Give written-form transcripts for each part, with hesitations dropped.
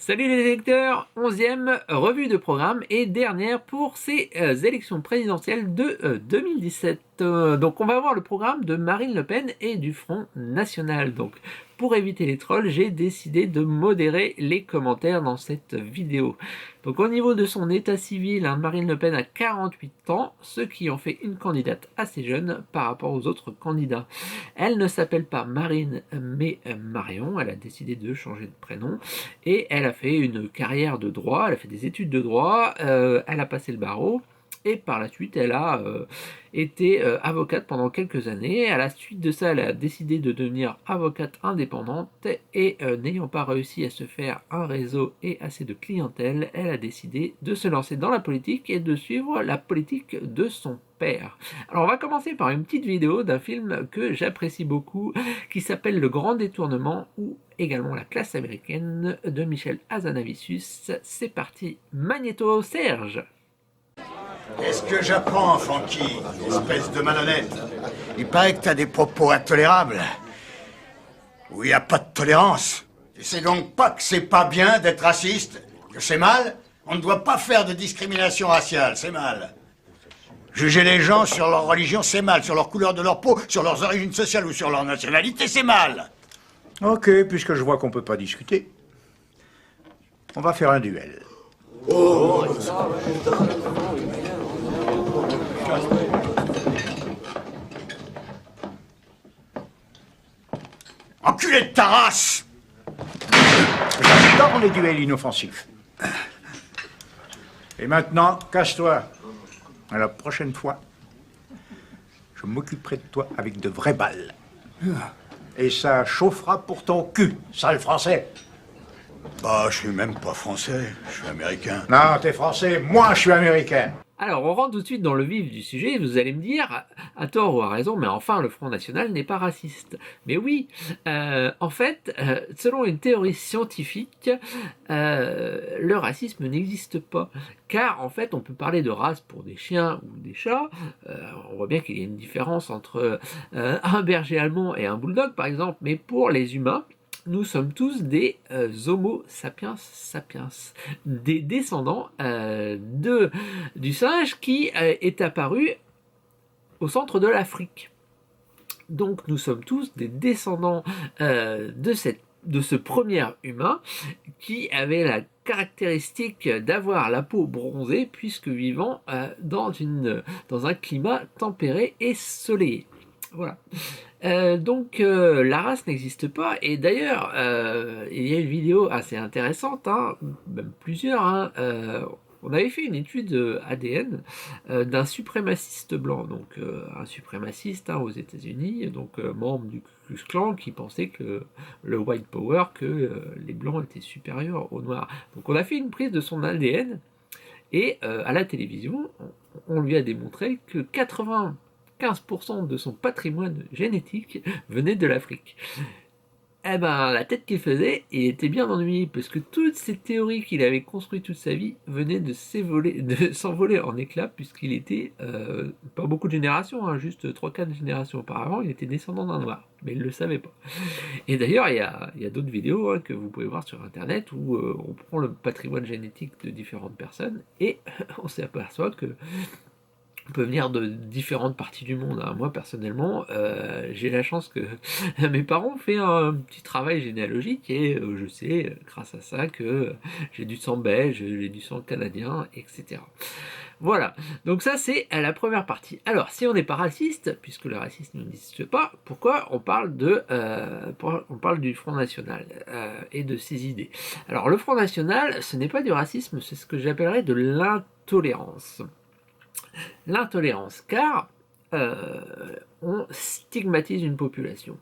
Salut les lecteurs, 11e revue de programme et dernière pour ces élections présidentielles de 2017. Donc on va voir le programme de Marine Le Pen et du Front National. Donc pour éviter les trolls, j'ai décidé de modérer les commentaires dans cette vidéo. Donc au niveau de son état civil, Marine Le Pen a 48 ans, ce qui en fait une candidate assez jeune par rapport aux autres candidats. Elle ne s'appelle pas Marine mais Marion, elle a décidé de changer de prénom et elle a fait une carrière de droit, elle a fait des études de droit, elle a passé le barreau. Et par la suite, elle a été avocate pendant quelques années. À la suite de ça, elle a décidé de devenir avocate indépendante et n'ayant pas réussi à se faire un réseau et assez de clientèle, elle a décidé de se lancer dans la politique et de suivre la politique de son père. Alors on va commencer par une petite vidéo d'un film que j'apprécie beaucoup qui s'appelle Le Grand Détournement ou également La Classe américaine de Michel Hazanavicius. C'est parti, Magnéto Serge. Qu'est-ce que j'apprends, Francky, espèce de malhonnête? Il paraît que t'as des propos intolérables. Où il n'y a pas de tolérance. Tu sais donc pas que c'est pas bien d'être raciste? Que c'est mal? On ne doit pas faire de discrimination raciale, c'est mal. Juger les gens sur leur religion, c'est mal. Sur leur couleur de leur peau, sur leurs origines sociales ou sur leur nationalité, c'est mal. Ok, puisque je vois qu'on peut pas discuter, on va faire un duel. Enculé de ta race! J'adore les duels inoffensifs. Et maintenant, casse-toi. À la prochaine fois, je m'occuperai de toi avec de vraies balles. Et ça chauffera pour ton cul, sale français. Bah, je suis même pas français, je suis américain. Non, t'es français, moi je suis américain. Alors, on rentre tout de suite dans le vif du sujet, et vous allez me dire, à tort ou à raison, mais enfin, le Front National n'est pas raciste. Mais oui, en fait, selon une théorie scientifique, le racisme n'existe pas. Car, en fait, on peut parler de race pour des chiens ou des chats. On voit bien qu'il y a une différence entre un berger allemand et un bulldog, par exemple, mais pour les humains, nous sommes tous des Homo sapiens sapiens, des descendants du singe qui est apparu au centre de l'Afrique. Donc nous sommes tous des descendants de ce premier humain qui avait la caractéristique d'avoir la peau bronzée puisque vivant dans un climat tempéré et soleillé. Voilà. Donc la race n'existe pas et d'ailleurs il y a une vidéo assez intéressante, même plusieurs, on avait fait une étude ADN d'un suprémaciste blanc, donc un suprémaciste aux États-Unis, donc membre du Ku Klux Klan qui pensait que le white power, que les blancs étaient supérieurs aux noirs. Donc on a fait une prise de son ADN et à la télévision on lui a démontré que 15% de son patrimoine génétique venait de l'Afrique. Eh ben, la tête qu'il faisait, il était bien ennuyé, parce que toutes ces théories qu'il avait construites toute sa vie venaient de s'envoler en éclats, puisqu'il était, pas beaucoup de générations, juste 3-4 générations auparavant, il était descendant d'un noir, mais il ne le savait pas. Et d'ailleurs, il y a d'autres vidéos que vous pouvez voir sur Internet, où on prend le patrimoine génétique de différentes personnes, et on s'aperçoit que on peut venir de différentes parties du monde. Moi, personnellement, j'ai la chance que mes parents ont fait un petit travail généalogique et je sais, grâce à ça, que j'ai du sang belge, j'ai du sang canadien, etc. Voilà, donc ça c'est la première partie. Alors, si on n'est pas raciste, puisque le racisme n'existe pas, pourquoi on parle du Front National et de ses idées? Alors, le Front National, ce n'est pas du racisme, c'est ce que j'appellerais de l'intolérance. L'intolérance, car on stigmatise une population,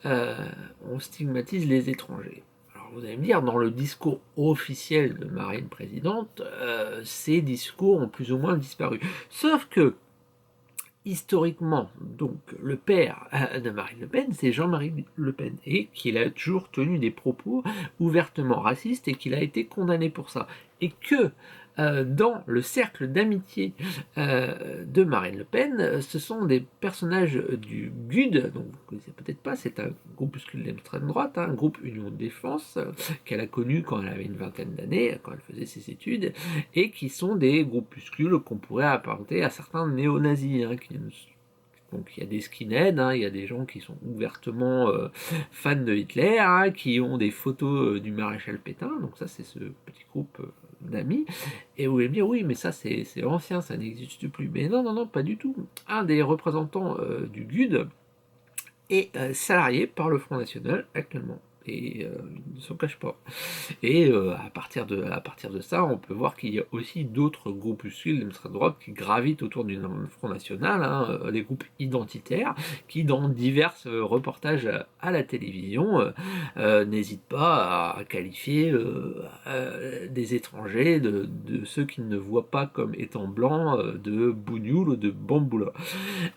on stigmatise les étrangers. Alors vous allez me dire, dans le discours officiel de Marine présidente, ces discours ont plus ou moins disparu. Sauf que, historiquement, donc le père de Marine Le Pen, c'est Jean-Marie Le Pen, et qu'il a toujours tenu des propos ouvertement racistes et qu'il a été condamné pour ça. Et que dans le cercle d'amitié de Marine Le Pen, ce sont des personnages du GUD, donc vous ne connaissez peut-être pas, c'est un groupuscule d'extrême droite, un groupe Union de Défense, qu'elle a connu quand elle avait une vingtaine d'années, quand elle faisait ses études, et qui sont des groupuscules qu'on pourrait apparenter à certains néo-nazis, donc il y a des skinheads, il y a des gens qui sont ouvertement fans de Hitler, qui ont des photos du maréchal Pétain, donc ça c'est ce petit groupe d'amis, et vous allez me dire oui mais ça c'est ancien, ça n'existe plus, mais non, pas du tout. Un des représentants du GUD est salarié par le Front National actuellement, et il ne s'en cache pas. Et à partir de ça, on peut voir qu'il y a aussi d'autres groupuscules d'extrême droite qui gravitent autour du Front National, des groupes identitaires, qui dans divers reportages à la télévision n'hésitent pas à qualifier des étrangers, de ceux qu'ils ne voient pas comme étant blancs, de bougnoul ou de bamboula.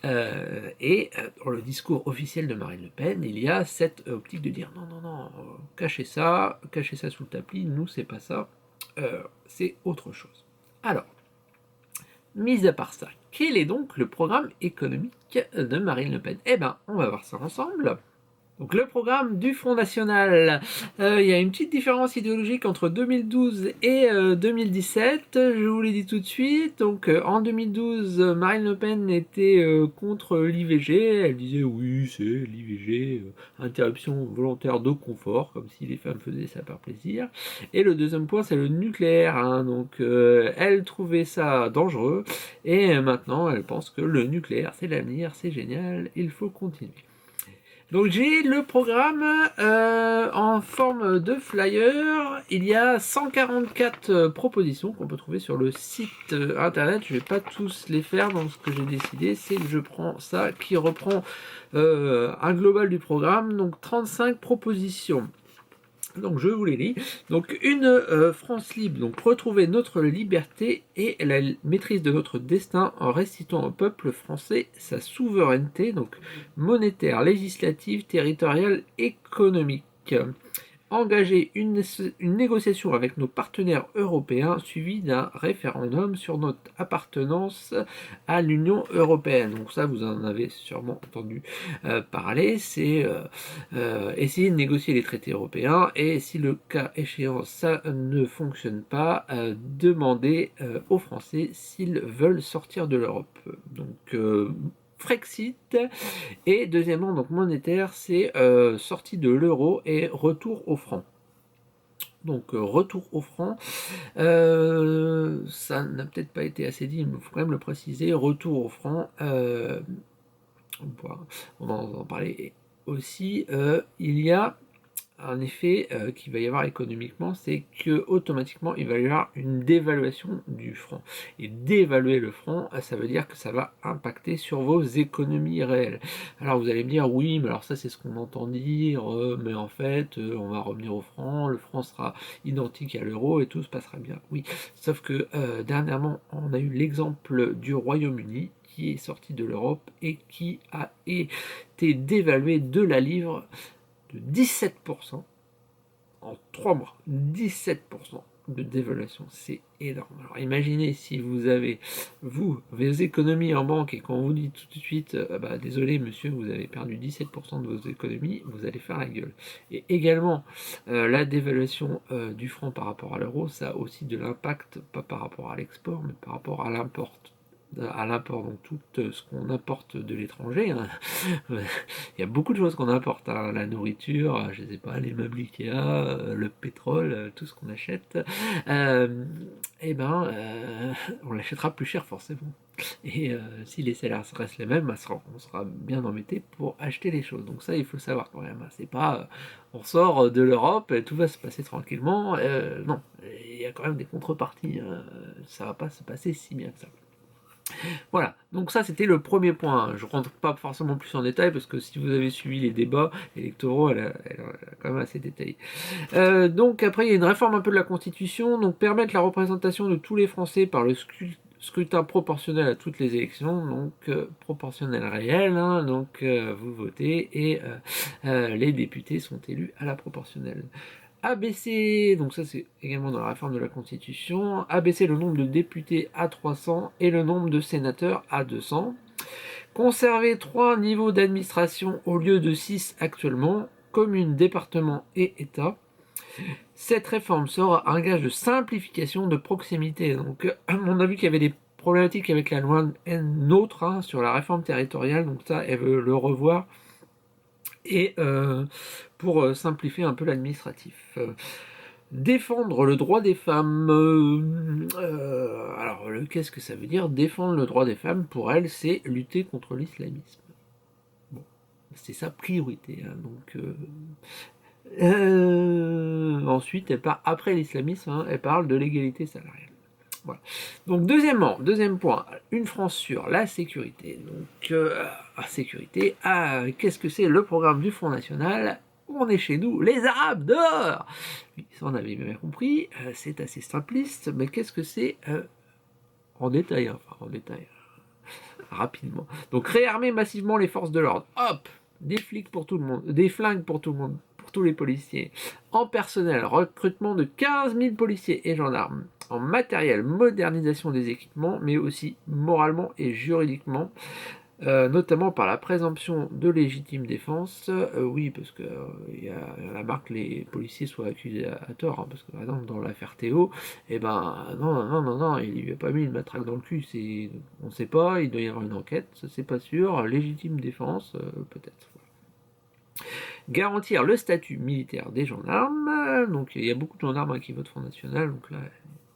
Et dans le discours officiel de Marine Le Pen, il y a cette optique de dire non, cachez ça sous le tapis, nous c'est pas ça, c'est autre chose. Alors, mis à part ça, quel est donc le programme économique de Marine Le Pen? Eh ben, on va voir ça ensemble. Donc le programme du Front National, il y a une petite différence idéologique entre 2012 et 2017, je vous l'ai dit tout de suite. Donc en 2012, Marine Le Pen était contre l'IVG, elle disait oui c'est l'IVG, interruption volontaire de confort, comme si les femmes faisaient ça par plaisir. Et le deuxième point c'est le nucléaire, donc elle trouvait ça dangereux, et maintenant elle pense que le nucléaire c'est l'avenir, c'est génial, il faut continuer. Donc j'ai le programme en forme de flyer, il y a 144 propositions qu'on peut trouver sur le site internet, je ne vais pas tous les faire, donc ce que j'ai décidé c'est que je prends ça qui reprend un global du programme, donc 35 propositions. Donc je vous les lis. Donc une France libre, donc retrouver notre liberté et la maîtrise de notre destin en restituant au peuple français sa souveraineté, donc monétaire, législative, territoriale, économique. Engager une négociation avec nos partenaires européens suivie d'un référendum sur notre appartenance à l'Union européenne. Donc ça, vous en avez sûrement entendu parler, c'est essayer de négocier les traités européens, et si le cas échéant ça ne fonctionne pas, demander aux Français s'ils veulent sortir de l'Europe. Donc Frexit, et deuxièmement donc monétaire, c'est sortie de l'euro et retour au franc. Donc retour au franc, ça n'a peut-être pas été assez dit, mais il faut quand même le préciser, retour au franc, on va en parler. Et aussi il y a un effet qu'il va y avoir économiquement, c'est que automatiquement il va y avoir une dévaluation du franc, et dévaluer le franc, ça veut dire que ça va impacter sur vos économies réelles. Alors vous allez me dire oui mais alors ça c'est ce qu'on entend dire, mais en fait on va revenir au franc, le franc sera identique à l'euro et tout se passera bien. Oui, sauf que dernièrement on a eu l'exemple du Royaume-Uni qui est sorti de l'Europe et qui a été dévalué de la livre de 17% en 3 mois. 17% de dévaluation, c'est énorme. Alors imaginez si vous avez, vos économies en banque, et qu'on vous dit tout de suite, désolé monsieur, vous avez perdu 17% de vos économies, vous allez faire la gueule. Et également, la dévaluation du franc par rapport à l'euro, ça a aussi de l'impact, pas par rapport à l'export, mais par rapport à l'import, donc tout ce qu'on importe de l'étranger. Il y a beaucoup de choses qu'on importe, la nourriture, je sais pas, les meubles Ikea, le pétrole, tout ce qu'on achète, on l'achètera plus cher forcément. Et si les salaires restent les mêmes, on sera bien embêté pour acheter les choses. Donc ça, il faut le savoir quand même. C'est pas on sort de l'Europe et tout va se passer tranquillement. Non, il y a quand même des contreparties. Ça va pas se passer si bien que ça. Voilà, donc ça c'était le premier point. Je rentre pas forcément plus en détail parce que si vous avez suivi les débats électoraux, elle a quand même assez détaillé. Donc après il y a une réforme un peu de la Constitution, donc permettre la représentation de tous les Français par le scrutin proportionnel à toutes les élections, donc proportionnel réel, donc vous votez et les députés sont élus à la proportionnelle. abaisser, donc ça c'est également dans la réforme de la Constitution, abaisser le nombre de députés à 300 et le nombre de sénateurs à 200. Conserver 3 niveaux d'administration au lieu de 6 actuellement, commune, département et État. Cette réforme sera un gage de simplification, de proximité. Donc, on a vu qu'il y avait des problématiques avec la loi NOTRe sur la réforme territoriale, donc ça, elle veut le revoir et pour simplifier un peu l'administratif. Défendre le droit des femmes. Alors, qu'est-ce que ça veut dire défendre le droit des femmes? Pour elle, c'est lutter contre l'islamisme. Bon, c'est sa priorité. Hein, donc, ensuite, elle part après l'islamisme. Hein, elle parle de l'égalité salariale. Voilà. Donc, deuxième point, une France sur la sécurité. Donc, sécurité. Qu'est-ce que c'est le programme du Front National? On est chez nous, les Arabes dehors. Oui, ça on avait bien compris, c'est assez simpliste, mais qu'est-ce que c'est en détail, rapidement. Donc réarmer massivement les forces de l'ordre, hop, des flics pour tout le monde, des flingues pour tout le monde, pour tous les policiers. En personnel, recrutement de 15 000 policiers et gendarmes. En matériel, modernisation des équipements, mais aussi moralement et juridiquement. Notamment par la présomption de légitime défense. Oui, parce que il y a la marque que les policiers soient accusés à tort, hein, parce que par exemple dans l'affaire Théo, eh ben non, il lui a pas mis une matraque dans le cul, on ne sait pas, il doit y avoir une enquête, ça c'est pas sûr, légitime défense, peut-être. Garantir le statut militaire des gendarmes, donc il y a beaucoup de gendarmes qui votent Front National, donc là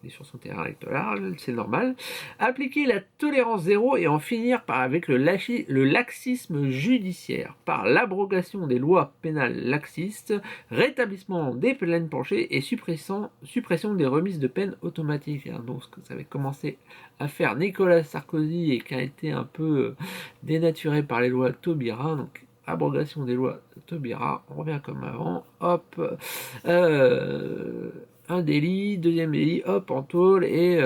sur son terrain électoral, c'est normal. Appliquer la tolérance zéro et en finir avec le laxisme judiciaire, par l'abrogation des lois pénales laxistes, rétablissement des peines planchées et suppression des remises de peine automatiques. Donc ce que ça avait commencé à faire Nicolas Sarkozy et qui a été un peu dénaturé par les lois Taubira, donc abrogation des lois Taubira, on revient comme avant, hop, un délit, deuxième délit, hop, en tôle, et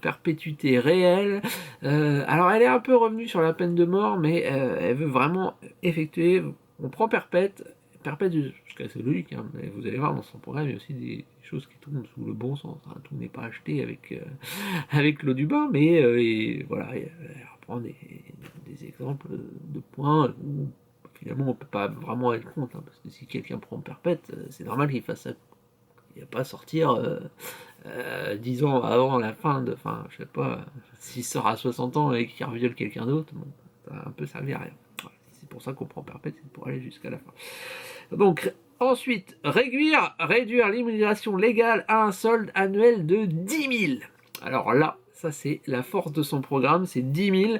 perpétuité réelle. Alors elle est un peu revenue sur la peine de mort, mais elle veut vraiment effectuer, on prend perpète jusqu'à c'est logique, hein, mais vous allez voir dans son programme, il y a aussi des choses qui tournent sous le bon sens, hein, tout n'est pas acheté avec l'eau du bain, mais et voilà, elle reprend des exemples de points où finalement on peut pas vraiment aller compte, hein, parce que si quelqu'un prend perpète, c'est normal qu'il fasse ça. Il n'y a pas à sortir 10 ans avant la fin de... Enfin, je sais pas, s'il sort à 60 ans et qu'il reviole quelqu'un d'autre, bon, ça va un peu servir à rien. Voilà, c'est pour ça qu'on prend perpète, c'est pour aller jusqu'à la fin. Donc, ensuite, réduire l'immigration légale à un solde annuel de 10 000. Alors là, ça c'est la force de son programme, c'est 10 000.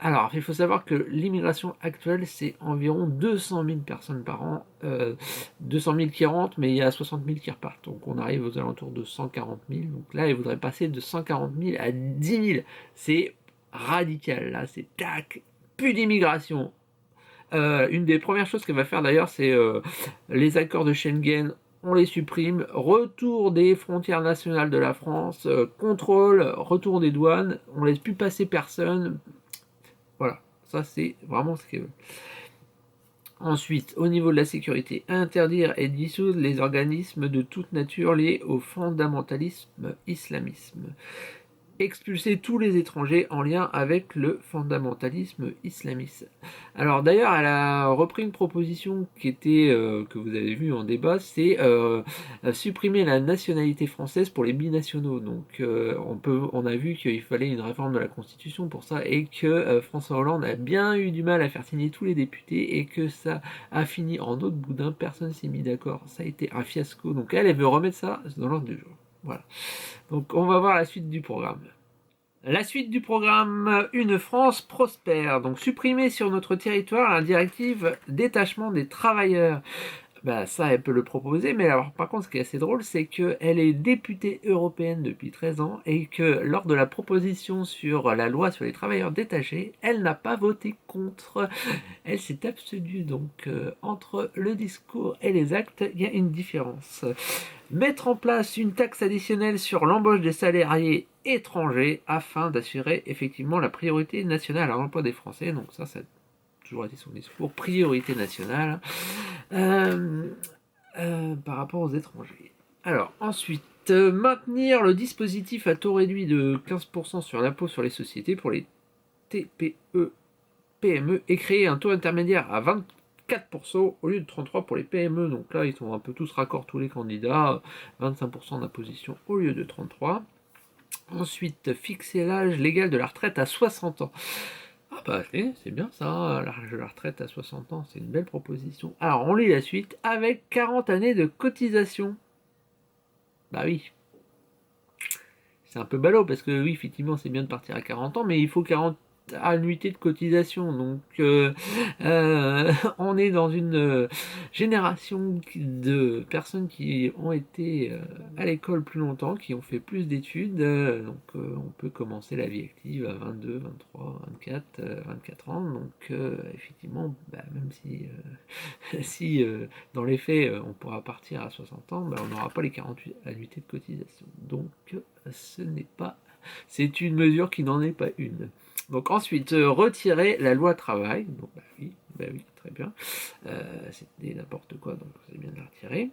Alors, il faut savoir que l'immigration actuelle, c'est environ 200 000 personnes par an. 200 000 qui rentrent, mais il y a 60 000 qui repartent. Donc on arrive aux alentours de 140 000. Donc là, il voudrait passer de 140 000 à 10 000. C'est radical, là, c'est tac, plus d'immigration. Une des premières choses qu'elle va faire d'ailleurs, c'est les accords de Schengen, on les supprime, retour des frontières nationales de la France, contrôle, retour des douanes, on laisse plus passer personne. Voilà, ça c'est vraiment ce qu'elle veut. Ensuite, au niveau de la sécurité, interdire et dissoudre les organismes de toute nature liés au fondamentalisme islamisme. Expulser tous les étrangers en lien avec le fondamentalisme islamiste. Alors d'ailleurs, elle a repris une proposition qui était, que vous avez vu en débat, c'est supprimer la nationalité française pour les binationaux. Donc on a vu qu'il fallait une réforme de la Constitution pour ça et que François Hollande a bien eu du mal à faire signer tous les députés et que ça a fini en autre boudin, personne s'est mis d'accord. Ça a été un fiasco. Donc elle veut remettre ça dans l'ordre du jour. Voilà. Donc on va voir la suite du programme. La suite du programme, une France prospère. Donc supprimer sur notre territoire la directive détachement des travailleurs. Ben, ça, elle peut le proposer, mais alors par contre, ce qui est assez drôle, c'est qu'elle est députée européenne depuis 13 ans et que lors de la proposition sur la loi sur les travailleurs détachés, elle n'a pas voté contre. Elle s'est abstenue. Donc, entre le discours et les actes, il y a une différence. Mettre en place une taxe additionnelle sur l'embauche des salariés étrangers afin d'assurer effectivement la priorité nationale à l'emploi des Français. Donc ça a toujours été son discours, priorité nationale. par rapport aux étrangers. Alors, ensuite, maintenir le dispositif à taux réduit de 15% sur l'impôt sur les sociétés pour les TPE, PME et créer un taux intermédiaire à 24% au lieu de 33% pour les PME. Donc là, ils sont un peu tous raccords, tous les candidats. 25% d'imposition au lieu de 33%. Ensuite, fixer l'âge légal de la retraite à 60 ans. Ah bah c'est bien ça, l'âge de la retraite à 60 ans, c'est une belle proposition. Alors on lit la suite, avec 40 années de cotisation. Bah oui, c'est un peu ballot parce que oui, effectivement, c'est bien de partir à 40 ans, mais il faut 40 annuités de cotisation. Donc, on est dans une génération de personnes qui ont été à l'école plus longtemps, qui ont fait plus d'études. Donc, on peut commencer la vie active à 22, 23, 24, 24 ans. Donc, effectivement, bah, même si, si dans les faits, on pourra partir à 60 ans, bah, on n'aura pas les 48 annuités de cotisation. Donc, ce n'est pas, c'est une mesure qui n'en est pas une. Donc ensuite, retirer la loi travail. Donc bah oui, très bien. C'était n'importe quoi, donc c'est bien de la retirer.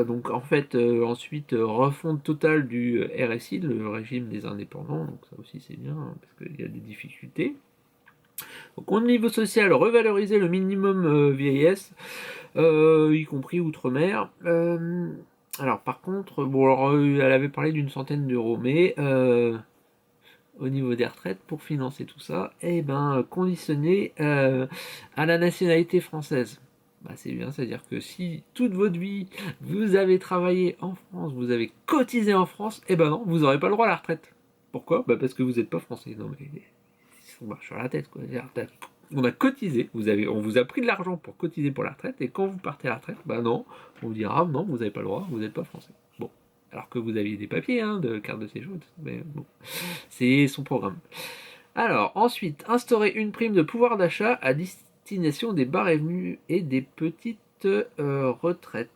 Donc en fait, ensuite, refonte totale du RSI, le régime des indépendants. Donc ça aussi c'est bien, hein, parce qu'il y a des difficultés. Donc au niveau social, revaloriser le minimum vieillesse, y compris outre-mer. Alors par contre, bon, alors, elle avait parlé d'une centaine d'euros, mais au niveau des retraites, pour financer tout ça, eh ben, conditionné à la nationalité française. Bah, c'est bien, c'est-à-dire que si toute votre vie, vous avez travaillé en France, vous avez cotisé en France, eh ben non, vous n'aurez pas le droit à la retraite. Pourquoi? Bah parce que vous n'êtes pas français. Non mais on marche sur la tête, quoi. On a cotisé, on vous a pris de l'argent pour cotiser pour la retraite, et quand vous partez à la retraite, bah non, on vous dira non, vous n'avez pas le droit, vous n'êtes pas français. Bon, alors que vous aviez des papiers, hein, de carte de séjour, mais bon, c'est son programme. Alors, ensuite, instaurer une prime de pouvoir d'achat à destination des bas revenus et des petites retraites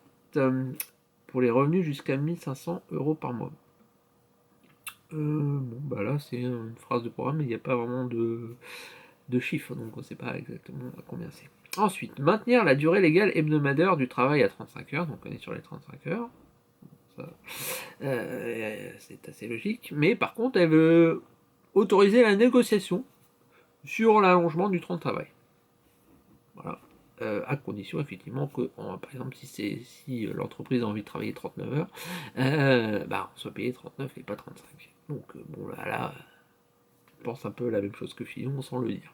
pour les revenus jusqu'à 1500 euros par mois. Bon, bah là, c'est une phrase de programme, mais il n'y a pas vraiment de chiffres, donc on ne sait pas exactement à combien c'est. Ensuite, maintenir la durée légale hebdomadaire du travail à 35 heures, donc on est sur les 35 heures. Ça, c'est assez logique, mais par contre, elle veut autoriser la négociation sur l'allongement du temps de travail. Voilà. À condition effectivement que, par exemple, si l'entreprise a envie de travailler 39 heures, bah, on soit payé 39 et pas 35. Donc bon là, je pense un peu la même chose que Fillon sans le dire.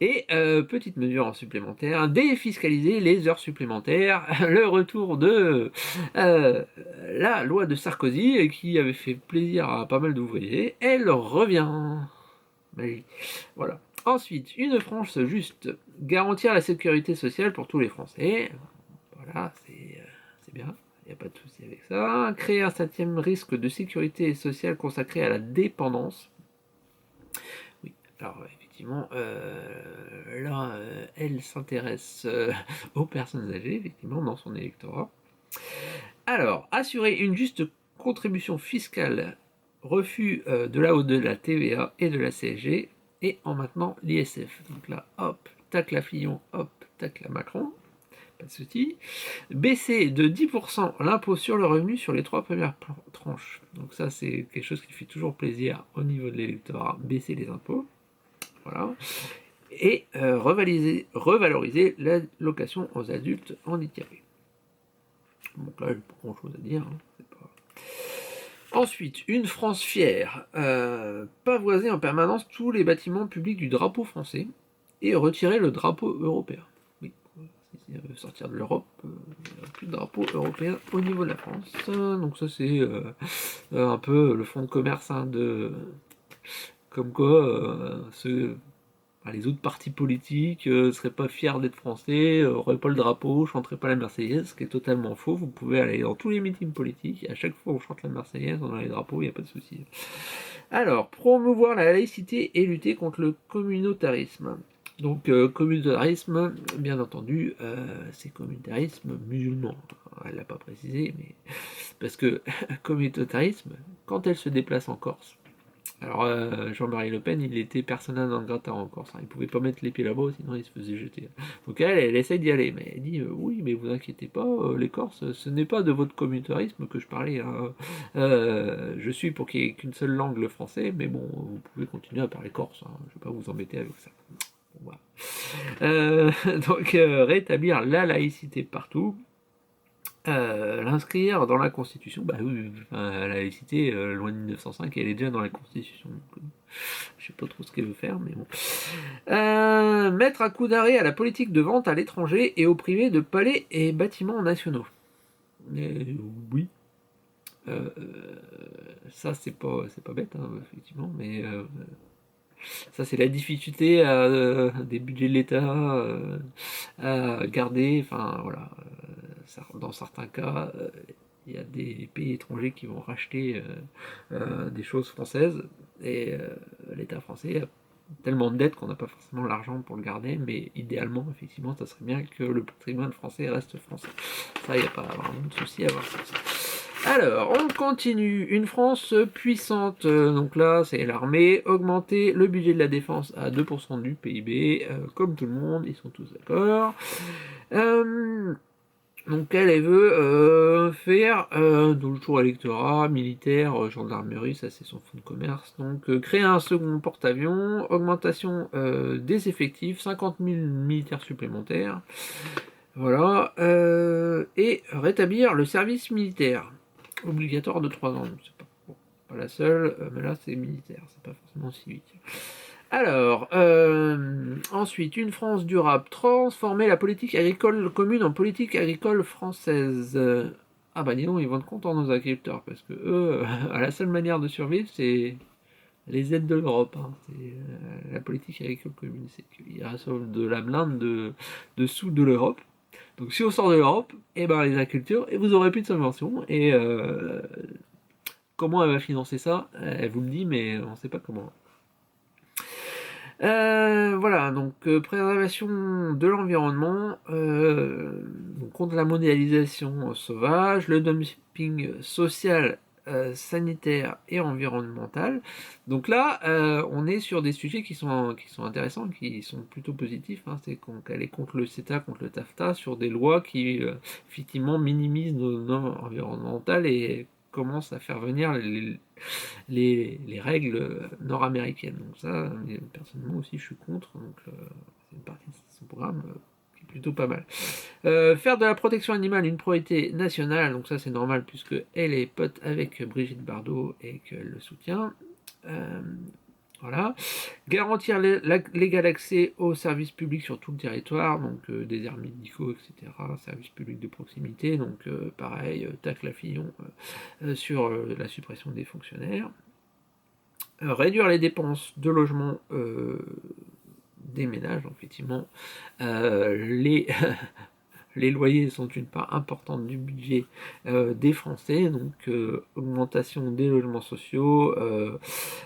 Et petite mesure en supplémentaire, défiscaliser les heures supplémentaires, le retour de la loi de Sarkozy qui avait fait plaisir à pas mal d'ouvriers, elle revient. Magie. Voilà. Ensuite, une France juste, garantir la sécurité sociale pour tous les Français. Voilà, c'est bien, il n'y a pas de souci avec ça. Créer un 7e risque de sécurité sociale consacré à la dépendance. Oui, alors effectivement, là, elle s'intéresse aux personnes âgées, effectivement, dans son électorat. Alors, assurer une juste contribution fiscale, refus de la hausse de la TVA et de la CSG, et en maintenant l'ISF. Donc là, hop, tac la Fillon, hop, tac la Macron, pas de souci. Baisser de 10% l'impôt sur le revenu sur les 3 premières tranches. Donc ça, c'est quelque chose qui fait toujours plaisir au niveau de l'électorat, baisser les impôts. Voilà. Et revaloriser l'allocation aux adultes handicapés. Donc là, il n'y a pas grand chose à dire. Hein. C'est pas... Ensuite, une France fière, pavoiser en permanence tous les bâtiments publics du drapeau français et retirer le drapeau européen. Oui, si on veut sortir de l'Europe, il n'y a plus de drapeau européen au niveau de la France. Donc ça c'est un peu le fonds de commerce hein, comme quoi les autres partis politiques seraient pas fiers d'être français, n'auraient pas le drapeau, chanteraient pas la Marseillaise, ce qui est totalement faux. Vous pouvez aller dans tous les meetings politiques, et à chaque fois on chante la Marseillaise, on a les drapeaux, il n'y a pas de souci. Alors, promouvoir la laïcité et lutter contre le communautarisme. Donc, communautarisme, bien entendu, c'est communautarisme musulman. Elle l'a pas précisé, mais parce que communautarisme, quand elle se déplace en Corse, Alors, Jean-Marie Le Pen, il était persona non grata en Corse. Il pouvait pas mettre les pieds là-bas, sinon il se faisait jeter. Donc elle essaye d'y aller. Mais elle dit oui, mais vous inquiétez pas, les Corses, ce n'est pas de votre communautarisme que je parlais. Hein. Je suis pour qu'il n'y ait qu'une seule langue, le français, mais bon, vous pouvez continuer à parler corse. Hein. Je ne vais pas vous embêter avec ça. Bon, voilà. Donc, rétablir la laïcité partout. L'inscrire dans la Constitution, bah oui, enfin, la laïcité, loin de 1905, elle est déjà dans la Constitution. Donc, je sais pas trop ce qu'elle veut faire, mais bon. Mettre un coup d'arrêt à la politique de vente à l'étranger et au privé de palais et bâtiments nationaux. Oui. Ça, c'est pas bête, hein, effectivement, mais ça, c'est la difficulté des budgets de l'État à garder, enfin, voilà. Dans certains cas, il y a des pays étrangers qui vont racheter des choses françaises et l'État français a tellement de dettes qu'on n'a pas forcément l'argent pour le garder, mais idéalement, effectivement, ça serait bien que le patrimoine français reste français. Ça, il n'y a pas vraiment de souci à avoir ça. Alors, on continue. Une France puissante, donc là, c'est l'armée. Augmenter le budget de la défense à 2% du PIB, comme tout le monde, ils sont tous d'accord. Donc elle veut faire toujours électorat, militaire, gendarmerie, ça c'est son fonds de commerce. Donc créer un second porte-avions, augmentation des effectifs, 50 000 militaires supplémentaires. Voilà. Et rétablir le service militaire, obligatoire de 3 ans. C'est pas la seule, mais là c'est militaire, c'est pas forcément civique. Alors, ensuite, une France durable, transformer la politique agricole commune en politique agricole française. Ah bah dis donc, ils vont être contents nos agriculteurs, parce que eux, la seule manière de survivre, c'est les aides de l'Europe. Hein. C'est la politique agricole commune, c'est qu'ils reçoivent de la blinde de sous de l'Europe. Donc si on sort de l'Europe, et ben les agriculteurs, et vous aurez plus de subventions, et comment elle va financer ça? Elle vous le dit, mais on ne sait pas comment. Voilà, donc préservation de l'environnement, contre la mondialisation sauvage, le dumping social, sanitaire et environnemental. Donc là, on est sur des sujets qui sont intéressants, qui sont plutôt positifs. Hein. C'est qu'elle est contre le CETA, contre le TAFTA, sur des lois qui effectivement minimisent nos normes environnementales et commencent à faire venir les règles nord-américaines. Donc ça, personnellement aussi, je suis contre. Donc c'est une partie de son programme qui est plutôt pas mal. Faire de la protection animale une priorité nationale. Donc ça, c'est normal puisque elle est pote avec Brigitte Bardot et qu'elle le soutient. Voilà. Garantir l'égal accès aux services publics sur tout le territoire, donc déserts médicaux, etc., services publics de proximité, donc pareil, tacle à Fillon sur la suppression des fonctionnaires. Réduire les dépenses de logement des ménages, donc effectivement, les loyers sont une part importante du budget des Français, donc augmentation des logements sociaux,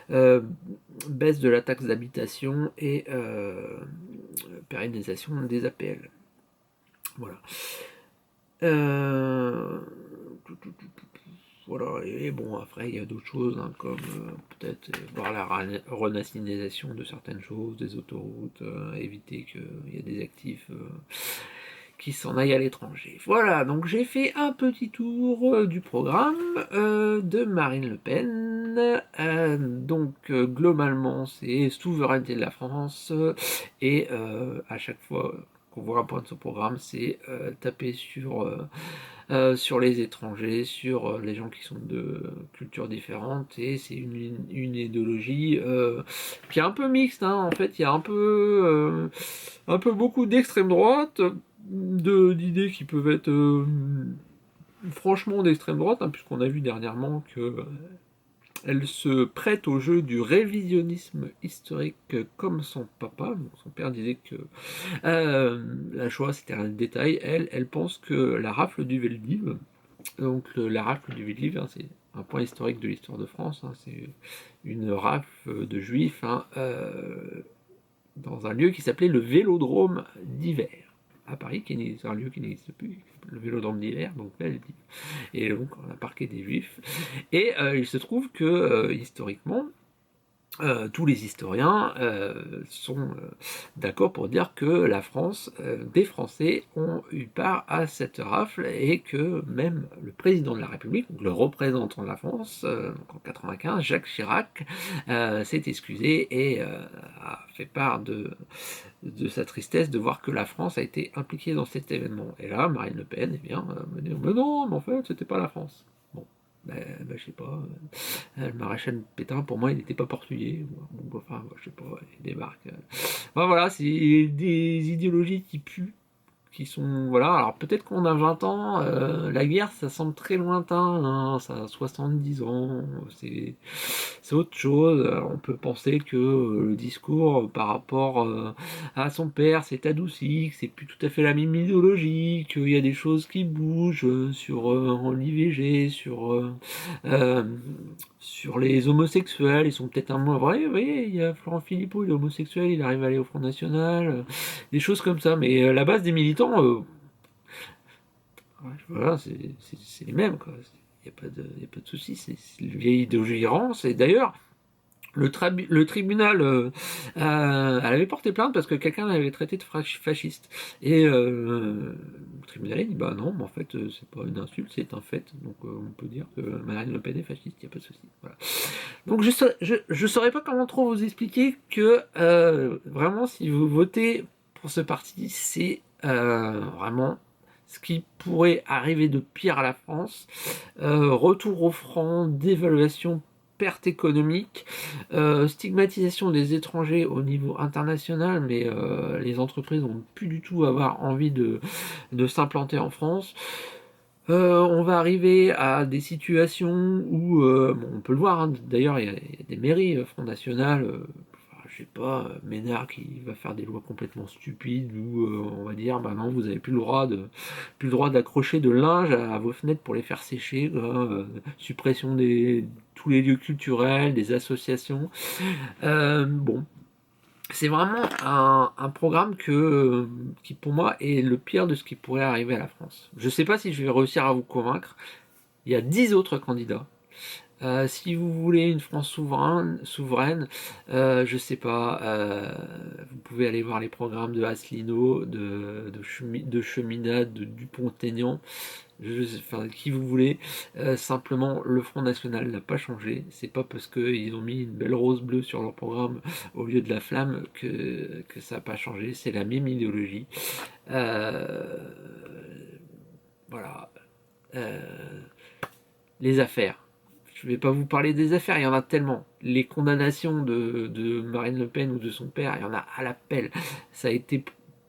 baisse de la taxe d'habitation et pérennisation des APL. Voilà. Voilà, et bon, après, il y a d'autres choses, hein, comme peut-être voir la renationalisation de certaines choses, des autoroutes, éviter qu'il y ait des actifs qui s'en aillent à l'étranger. Voilà, donc j'ai fait un petit tour du programme de Marine Le Pen. Donc globalement, c'est souveraineté de la France et à chaque fois qu'on voit un point de ce programme, c'est taper sur les étrangers, sur les gens qui sont de cultures différentes, et c'est une idéologie qui est un peu mixte. Hein. En fait, il y a un peu beaucoup d'extrême droite, d'idées qui peuvent être franchement d'extrême droite, hein, puisqu'on a vu dernièrement que elle se prête au jeu du révisionnisme historique comme son papa. Son père disait que la Shoah c'était un détail. Elle pense que la rafle du Veldiv, donc la rafle du Veldiv, hein, c'est un point historique de l'histoire de France, hein, c'est une rafle de juifs hein, dans un lieu qui s'appelait le Vélodrome d'hiver à Paris, qui est un lieu qui n'existe plus, le Vélodrome d'hiver, donc là, et donc on a parqué des juifs. Et il se trouve que historiquement, tous les historiens sont d'accord pour dire que la France, des Français ont eu part à cette rafle et que même le président de la République, donc le représentant de la France, donc en 95, Jacques Chirac, s'est excusé et a fait part de sa tristesse de voir que la France a été impliquée dans cet événement. Et là, Marine Le Pen vient me dire mais non, mais en fait, c'était pas la France. Bon, je sais pas. Le maréchal Pétain, pour moi, il n'était pas portugais. Enfin, je sais pas, il débarque. Enfin, voilà, c'est des idéologies qui puent, qui sont, voilà, alors peut-être qu'on a 20 ans, la guerre ça semble très lointain, hein, ça a 70 ans, c'est autre chose. Alors, on peut penser que le discours par rapport à son père s'est adouci, que c'est plus tout à fait la même idéologie, qu'il y a des choses qui bougent sur l'IVG, euh, sur les homosexuels, ils sont peut-être un moins vrai, oui, il y a Florent Philippot, il est homosexuel, il arrive à aller au Front National, des choses comme ça, mais la base des militants, ouais, voilà, c'est les mêmes, quoi. Il n'y a pas de souci, c'est une vieille idéologie errance, et d'ailleurs, le tribunal, elle avait porté plainte parce que quelqu'un l'avait traité de fasciste. Et le tribunal a dit bah non, mais en fait, c'est pas une insulte, c'est un fait. Donc on peut dire que Marine Le Pen est fasciste, il n'y a pas de souci. Voilà. Donc je saurais pas comment trop vous expliquer que vraiment, si vous votez pour ce parti, c'est vraiment ce qui pourrait arriver de pire à la France. Retour au franc, dévaluation, perte économique, stigmatisation des étrangers au niveau international, mais les entreprises n'ont plus du tout avoir envie de s'implanter en France. On va arriver à des situations où, bon, on peut le voir, hein, d'ailleurs il y a des mairies Front National, je sais pas, Ménard qui va faire des lois complètement stupides où on va dire bah non, vous avez plus le droit d'accrocher de linge à vos fenêtres pour les faire sécher, suppression des tous les lieux culturels, des associations. Bon, c'est vraiment un programme qui pour moi est le pire de ce qui pourrait arriver à la France. Je sais pas si je vais réussir à vous convaincre. Il y a 10 autres candidats. Si vous voulez une France souveraine, je sais pas, vous pouvez aller voir les programmes de Asselineau, de Cheminade, de Dupont-Aignan, enfin, qui vous voulez. Simplement, le Front National n'a pas changé. C'est pas parce qu'ils ont mis une belle rose bleue sur leur programme au lieu de la flamme que ça n'a pas changé. C'est la même idéologie. Voilà. Les affaires. Je ne vais pas vous parler des affaires, il y en a tellement. Les condamnations de Marine Le Pen ou de son père, il y en a à l'appel. Ça a été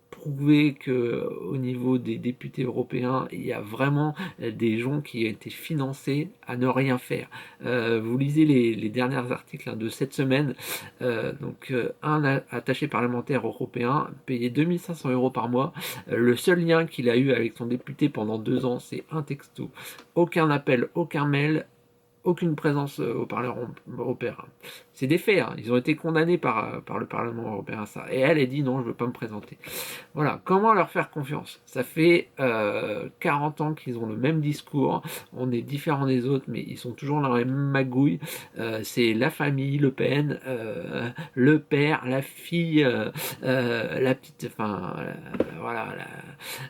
prouvé que au niveau des députés européens, il y a vraiment des gens qui ont été financés à ne rien faire. Vous lisez les derniers articles de cette semaine. Un attaché parlementaire européen payait 2500 € par mois. Le seul lien qu'il a eu avec son député pendant 2 ans, c'est un texto. Aucun appel, aucun mail, aucune présence au Parlement européen. C'est des faits, hein. Ils ont été condamnés par le Parlement européen à ça. Et elle dit non, je ne veux pas me présenter. Voilà, comment leur faire confiance? Ça fait 40 ans qu'ils ont le même discours, on est différents des autres, mais ils sont toujours dans les mêmes magouilles. C'est la famille Le Pen, le père, la fille, la petite, enfin, voilà,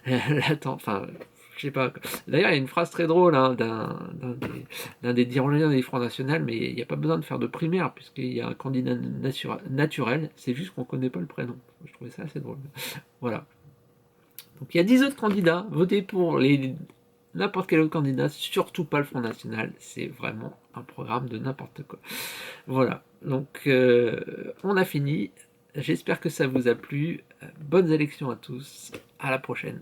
la tante, enfin... Je sais pas. D'ailleurs, il y a une phrase très drôle hein, d'un des dirigeants des Front National, mais il n'y a pas besoin de faire de primaire, puisqu'il y a un candidat naturel, c'est juste qu'on ne connaît pas le prénom. Je trouvais ça assez drôle. Voilà. Donc il y a 10 autres candidats, votez pour n'importe quel autre candidat, surtout pas le Front National, c'est vraiment un programme de n'importe quoi. Voilà, donc on a fini, j'espère que ça vous a plu, bonnes élections à tous, à la prochaine.